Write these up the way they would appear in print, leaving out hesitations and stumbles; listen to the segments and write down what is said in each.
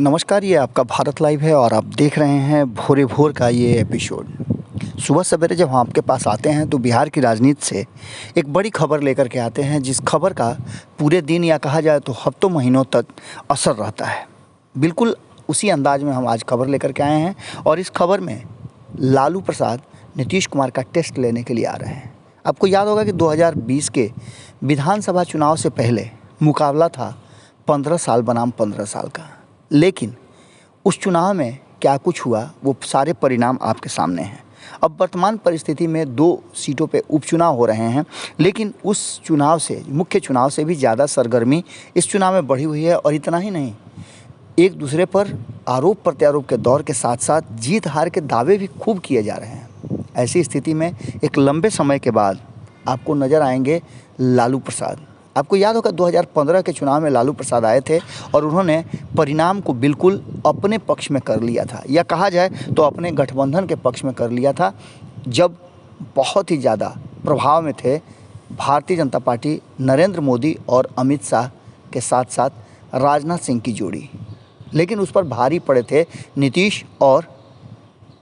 नमस्कार, ये आपका भारत लाइव है और आप देख रहे हैं भोरे भोर का ये एपिसोड। सुबह सवेरे जब हम आपके पास आते हैं तो बिहार की राजनीति से एक बड़ी खबर लेकर के आते हैं, जिस खबर का पूरे दिन या कहा जाए तो हफ्तों महीनों तक असर रहता है। बिल्कुल उसी अंदाज में हम आज खबर लेकर के आए हैं और इस खबर में लालू प्रसाद नीतीश कुमार का टेस्ट लेने के लिए आ रहे हैं। आपको याद होगा कि 2020 के विधानसभा चुनाव से पहले मुकाबला था 15 साल बनाम 15 साल का, लेकिन उस चुनाव में क्या कुछ हुआ वो सारे परिणाम आपके सामने हैं। अब वर्तमान परिस्थिति में 2 सीटों पे उपचुनाव हो रहे हैं, लेकिन उस चुनाव से, मुख्य चुनाव से भी ज़्यादा सरगर्मी इस चुनाव में बढ़ी हुई है। और इतना ही नहीं, एक दूसरे पर आरोप प्रत्यारोप के दौर के साथ साथ जीत हार के दावे भी खूब किए जा रहे हैं। ऐसी स्थिति में एक लंबे समय के बाद आपको नज़र आएंगे लालू प्रसाद। आपको याद होगा 2015 के चुनाव में लालू प्रसाद आए थे और उन्होंने परिणाम को बिल्कुल अपने पक्ष में कर लिया था, या कहा जाए तो अपने गठबंधन के पक्ष में कर लिया था, जब बहुत ही ज़्यादा प्रभाव में थे भारतीय जनता पार्टी, नरेंद्र मोदी और अमित शाह के साथ साथ राजनाथ सिंह की जोड़ी। लेकिन उस पर भारी पड़े थे नीतीश और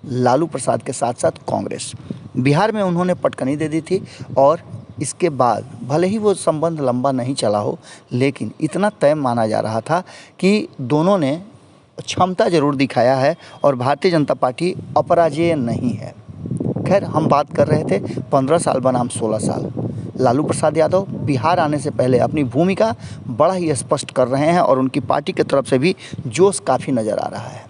लालू प्रसाद के साथ साथ कांग्रेस। बिहार में उन्होंने पटकनी दे दी थी और इसके बाद भले ही वो संबंध लंबा नहीं चला हो, लेकिन इतना तय माना जा रहा था कि दोनों ने क्षमता जरूर दिखाया है और भारतीय जनता पार्टी अपराजेय नहीं है। खैर, हम बात कर रहे थे 15 साल बनाम 16 साल। लालू प्रसाद यादव बिहार आने से पहले अपनी भूमिका बड़ा ही स्पष्ट कर रहे हैं और उनकी पार्टी की तरफ से भी जोश काफ़ी नज़र आ रहा है।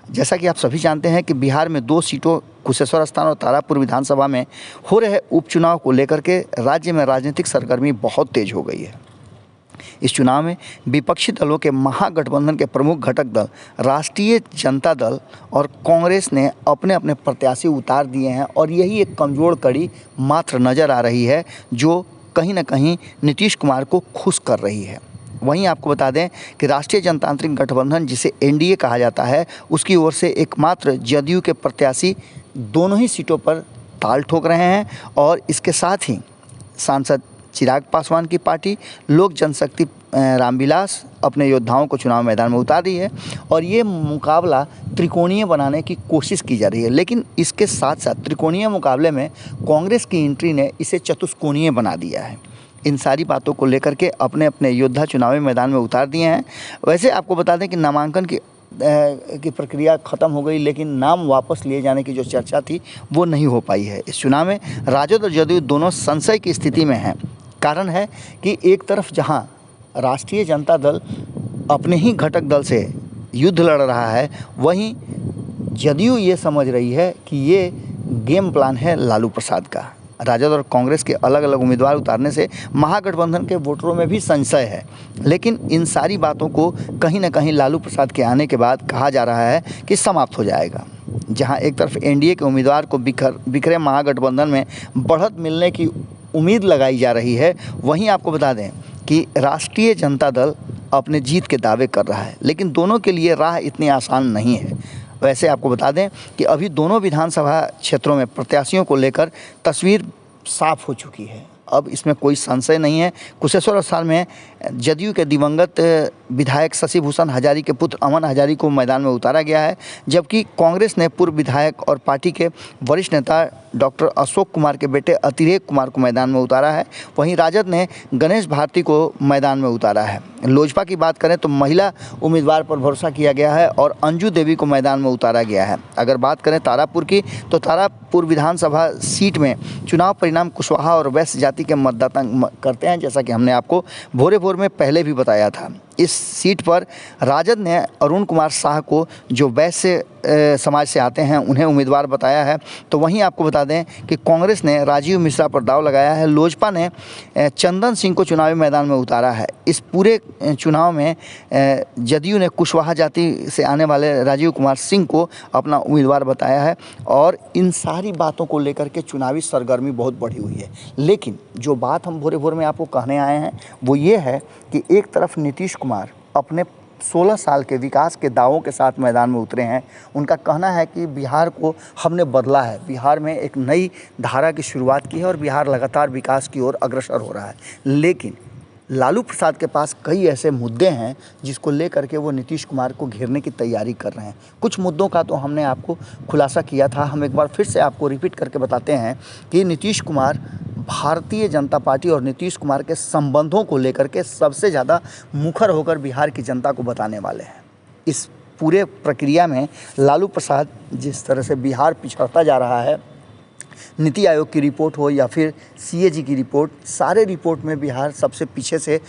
जैसा कि आप सभी जानते हैं कि बिहार में 2 सीटों कुशेश्वर स्थान और तारापुर विधानसभा में हो रहे उपचुनाव को लेकर के राज्य में राजनीतिक सरगर्मी बहुत तेज हो गई है। इस चुनाव में विपक्षी दलों के महागठबंधन के प्रमुख घटक दल राष्ट्रीय जनता दल और कांग्रेस ने अपने अपने प्रत्याशी उतार दिए हैं और यही एक कमज़ोर कड़ी मात्र नज़र आ रही है, जो कहीं ना कहीं नीतीश कुमार को खुश कर रही है। वहीं आपको बता दें कि राष्ट्रीय जनतांत्रिक गठबंधन, जिसे एनडीए कहा जाता है, उसकी ओर से एकमात्र जदयू के प्रत्याशी दोनों ही सीटों पर ताल ठोक रहे हैं और इसके साथ ही सांसद चिराग पासवान की पार्टी लोक जनशक्ति रामविलास अपने योद्धाओं को चुनाव मैदान में उतार रही है और ये मुकाबला त्रिकोणीय बनाने की कोशिश की जा रही है। लेकिन इसके साथ साथ त्रिकोणीय मुकाबले में कांग्रेस की एंट्री ने इसे चतुष्कोणीय बना दिया है। इन सारी बातों को लेकर के अपने अपने योद्धा चुनावी मैदान में उतार दिए हैं। वैसे आपको बता दें कि नामांकन की प्रक्रिया ख़त्म हो गई, लेकिन नाम वापस लिए जाने की जो चर्चा थी वो नहीं हो पाई है। इस चुनाव में राजद और जदयू दोनों संशय की स्थिति में हैं। कारण है कि एक तरफ जहां राष्ट्रीय जनता दल अपने ही घटक दल से युद्ध लड़ रहा है, वहीं जदयू ये समझ रही है कि ये गेम प्लान है लालू प्रसाद का। राजद और कांग्रेस के अलग अलग उम्मीदवार उतारने से महागठबंधन के वोटरों में भी संशय है, लेकिन इन सारी बातों को कहीं ना कहीं लालू प्रसाद के आने के बाद कहा जा रहा है कि समाप्त हो जाएगा। जहां एक तरफ एनडीए के उम्मीदवार को बिखरे महागठबंधन में बढ़त मिलने की उम्मीद लगाई जा रही है, वहीं आपको बता दें कि राष्ट्रीय जनता दल अपने जीत के दावे कर रहा है, लेकिन दोनों के लिए राह इतनी आसान नहीं है। वैसे आपको बता दें कि अभी दोनों विधानसभा क्षेत्रों में प्रत्याशियों को लेकर तस्वीर साफ हो चुकी है। अब इसमें कोई संशय नहीं है। कुशेश्वर स्थान में जदयू के दिवंगत विधायक शशि भूषण हजारी के पुत्र अमन हजारी को मैदान में उतारा गया है, जबकि कांग्रेस ने पूर्व विधायक और पार्टी के वरिष्ठ नेता डॉक्टर अशोक कुमार के बेटे अतिरेक कुमार को मैदान में उतारा है। वहीं राजद ने गणेश भारती को मैदान में उतारा है। लोजपा की बात करें तो महिला उम्मीदवार पर भरोसा किया गया है और अंजू देवी को मैदान में उतारा गया है। अगर बात करें तारापुर की, तो तारापुर विधानसभा सीट में चुनाव परिणाम कुशवाहा और वैश्य जाति के मतदाता करते हैं, जैसा कि हमने आपको भोरे भोर में पहले भी बताया था। इस सीट पर राजद ने अरुण कुमार शाह को, जो वैश्य समाज से आते हैं, उन्हें उम्मीदवार बताया है। तो वहीं आपको बता दें कि कांग्रेस ने राजीव मिश्रा पर दांव लगाया है। लोजपा ने चंदन सिंह को चुनावी मैदान में उतारा है। इस पूरे चुनाव में जदयू ने कुशवाहा जाति से आने वाले राजीव कुमार सिंह को अपना उम्मीदवार बताया है और इन सारी बातों को लेकर के चुनावी सरगर्मी बहुत बढ़ी हुई है। लेकिन जो बात हम भोरे भोर में आपको कहने आए हैं वो ये है कि एक तरफ नीतीश कुमार अपने 16 साल के विकास के दावों के साथ मैदान में उतरे हैं। उनका कहना है कि बिहार को हमने बदला है, बिहार में एक नई धारा की शुरुआत की है और बिहार लगातार विकास की ओर अग्रसर हो रहा है। लेकिन लालू प्रसाद के पास कई ऐसे मुद्दे हैं जिसको लेकर के वो नीतीश कुमार को घेरने की तैयारी कर रहे हैं। कुछ मुद्दों का तो हमने आपको खुलासा किया था, हम एक बार फिर से आपको रिपीट करके बताते हैं कि नीतीश कुमार भारतीय जनता पार्टी और नीतीश कुमार के संबंधों को लेकर के सबसे ज़्यादा मुखर होकर बिहार की जनता को बताने वाले हैं। इस पूरे प्रक्रिया में लालू प्रसाद जिस तरह से बिहार पिछड़ता जा रहा है, नीति आयोग की रिपोर्ट हो या फिर सीएजी की रिपोर्ट, सारे रिपोर्ट में बिहार सबसे पीछे से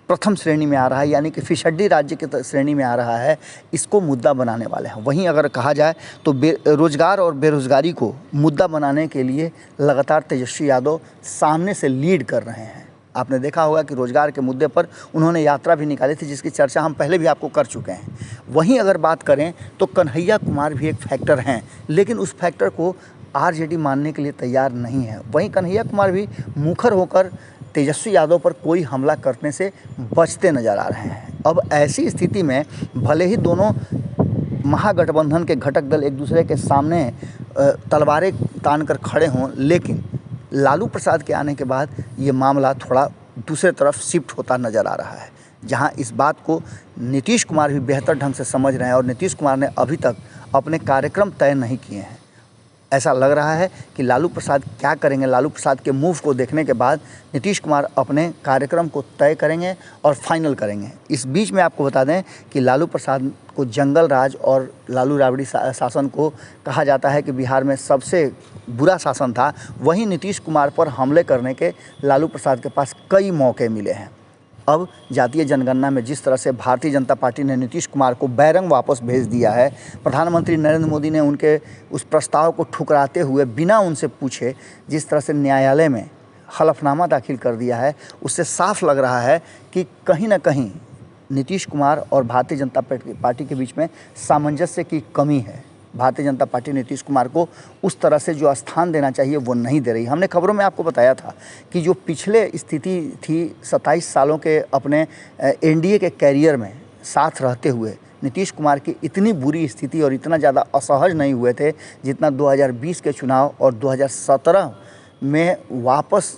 प्रथम श्रेणी में आ रहा है, यानी कि फिसड्डी राज्य की श्रेणी में आ रहा है। इसको मुद्दा बनाने वाले हैं। वहीं अगर कहा जाए तो रोजगार और बेरोजगारी को मुद्दा बनाने के लिए लगातार तेजस्वी यादव सामने से लीड कर रहे हैं। आपने देखा होगा कि रोजगार के मुद्दे पर उन्होंने यात्रा भी निकाली थी, जिसकी चर्चा हम पहले भी आपको कर चुके हैं। वहीं अगर बात करें तो कन्हैया कुमार भी एक फैक्टर हैं, लेकिन उस फैक्टर को आरजेडी मानने के लिए तैयार नहीं है। वहीं कन्हैया कुमार भी मुखर होकर तेजस्वी यादव पर कोई हमला करने से बचते नजर आ रहे हैं। अब ऐसी स्थिति में भले ही दोनों महागठबंधन के घटक दल एक दूसरे के सामने तलवारें तान कर खड़े हों, लेकिन लालू प्रसाद के आने के बाद ये मामला थोड़ा दूसरे तरफ शिफ्ट होता नज़र आ रहा है, जहां इस बात को नीतीश कुमार भी बेहतर ढंग से समझ रहे हैं और नीतीश कुमार ने अभी तक अपने कार्यक्रम तय नहीं किए हैं। ऐसा लग रहा है कि लालू प्रसाद क्या करेंगे, लालू प्रसाद के मूव को देखने के बाद नीतीश कुमार अपने कार्यक्रम को तय करेंगे और फाइनल करेंगे। इस बीच में आपको बता दें कि लालू प्रसाद को जंगल राज और लालू राबड़ी शासन को कहा जाता है कि बिहार में सबसे बुरा शासन था। वहीं नीतीश कुमार पर हमले करने के लालू प्रसाद के पास कई मौके मिले हैं। अब जातीय जनगणना में जिस तरह से भारतीय जनता पार्टी ने नीतीश कुमार को बैरंग वापस भेज दिया है, प्रधानमंत्री नरेंद्र मोदी ने उनके उस प्रस्ताव को ठुकराते हुए बिना उनसे पूछे जिस तरह से न्यायालय में हलफनामा दाखिल कर दिया है, उससे साफ लग रहा है कि कहीं ना कहीं नीतीश कुमार और भारतीय जनता पार्टी के बीच में सामंजस्य की कमी है। भारतीय जनता पार्टी नीतीश कुमार को उस तरह से जो स्थान देना चाहिए वो नहीं दे रही। हमने खबरों में आपको बताया था कि जो पिछले स्थिति थी 27 सालों के अपने एनडीए के कैरियर में साथ रहते हुए नीतीश कुमार की इतनी बुरी स्थिति और इतना ज़्यादा असहज नहीं हुए थे जितना 2020 के चुनाव और 2017 में वापस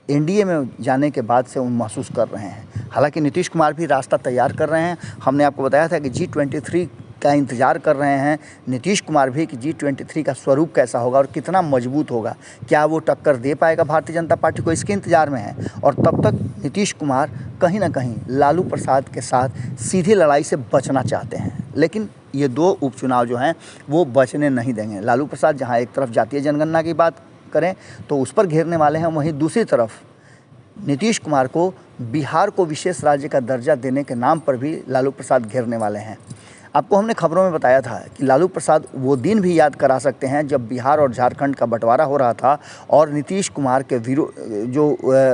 एनडीए में जाने के बाद से उन महसूस कर रहे हैं। हालांकि नीतीश कुमार भी रास्ता तैयार कर रहे हैं। हमने आपको बताया था कि G23 का इंतज़ार कर रहे हैं नीतीश कुमार भी कि G23 का स्वरूप कैसा होगा और कितना मजबूत होगा, क्या वो टक्कर दे पाएगा भारतीय जनता पार्टी को, इसके इंतज़ार में है। और तब तक नीतीश कुमार कहीं ना कहीं लालू प्रसाद के साथ सीधी लड़ाई से बचना चाहते हैं, लेकिन ये दो उपचुनाव जो हैं वो बचने नहीं देंगे। लालू प्रसाद जहाँ एक तरफ जातीय जनगणना की बात करें तो उस पर घेरने वाले हैं, वहीं दूसरी तरफ नीतीश कुमार को बिहार को विशेष राज्य का दर्जा देने के नाम पर भी लालू प्रसाद घेरने वाले हैं। आपको हमने खबरों में बताया था कि लालू प्रसाद वो दिन भी याद करा सकते हैं जब बिहार और झारखंड का बंटवारा हो रहा था और नीतीश कुमार के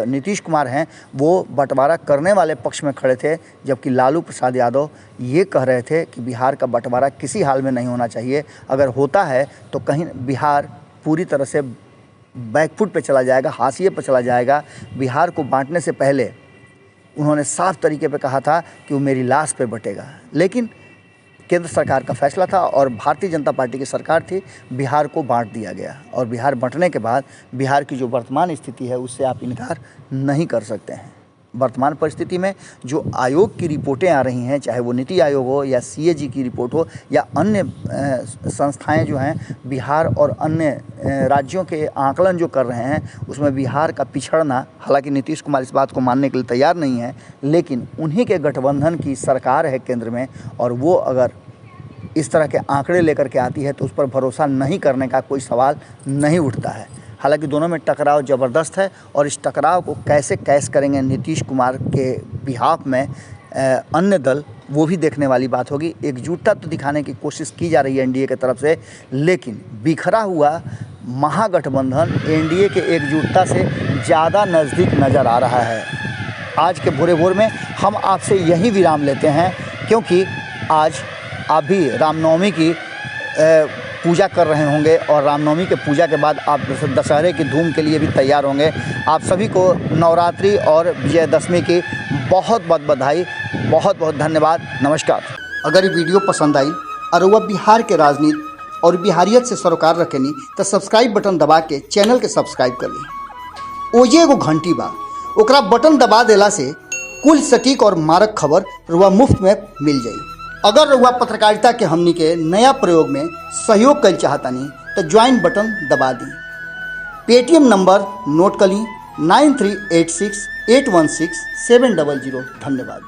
नीतीश कुमार हैं वो बंटवारा करने वाले पक्ष में खड़े थे, जबकि लालू प्रसाद यादव ये कह रहे थे कि बिहार का बंटवारा किसी हाल में नहीं होना चाहिए, अगर होता है तो कहीं बिहार पूरी तरह से बैकफुट पे चला जाएगा, हाशिए पे चला जाएगा। बिहार को बांटने से पहले उन्होंने साफ तरीके पे कहा था कि वो मेरी लाश पे बटेगा, लेकिन केंद्र सरकार का फैसला था और भारतीय जनता पार्टी की सरकार थी, बिहार को बांट दिया गया। और बिहार बंटने के बाद बिहार की जो वर्तमान स्थिति है उससे आप इनकार नहीं कर सकते हैं। वर्तमान परिस्थिति में जो आयोग की रिपोर्टें आ रही हैं, चाहे वो नीति आयोग हो या सीएजी की रिपोर्ट हो या अन्य संस्थाएं जो हैं बिहार और अन्य राज्यों के आकलन जो कर रहे हैं, उसमें बिहार का पिछड़ना, हालांकि नीतीश कुमार इस बात को मानने के लिए तैयार नहीं है, लेकिन उन्हीं के गठबंधन की सरकार है केंद्र में और वो अगर इस तरह के आंकड़े लेकर के आती है तो उस पर भरोसा नहीं करने का कोई सवाल नहीं उठता है। हालांकि दोनों में टकराव ज़बरदस्त है और इस टकराव को कैसे कैश करेंगे नीतीश कुमार के बिहाफ में अन्य दल, वो भी देखने वाली बात होगी। एकजुटता तो दिखाने की कोशिश की जा रही है एनडीए की तरफ से, लेकिन बिखरा हुआ महागठबंधन एनडीए के एकजुटता से ज़्यादा नज़दीक नज़र आ रहा है। आज के भोरे भोर में हम आपसे यही विराम लेते हैं, क्योंकि आज आप भी रामनवमी की पूजा कर रहे होंगे और रामनवमी के पूजा के बाद आप दशहरे की धूम के लिए भी तैयार होंगे। आप सभी को नवरात्रि और विजयदशमी की बहुत बहुत बधाई, बहुत बहुत धन्यवाद, नमस्कार। अगर ये वीडियो पसंद आई और वह बिहार के राजनीति और बिहारियत से सरोकार रखेनी तो सब्सक्राइब बटन दबा के चैनल के सब्सक्राइब कर ली। ओजे एगो घंटी बा, ओकरा बटन दबा देला से कुल सटीक और मारक खबर रुआ मुफ्त में मिल जाई। अगर रुआ पत्रकारिता के हमनी के नया प्रयोग में सहयोग कर चाहतानी तो ज्वाइन बटन दबा दी। पेटीएम नंबर नोट कर ली 9386816700। धन्यवाद।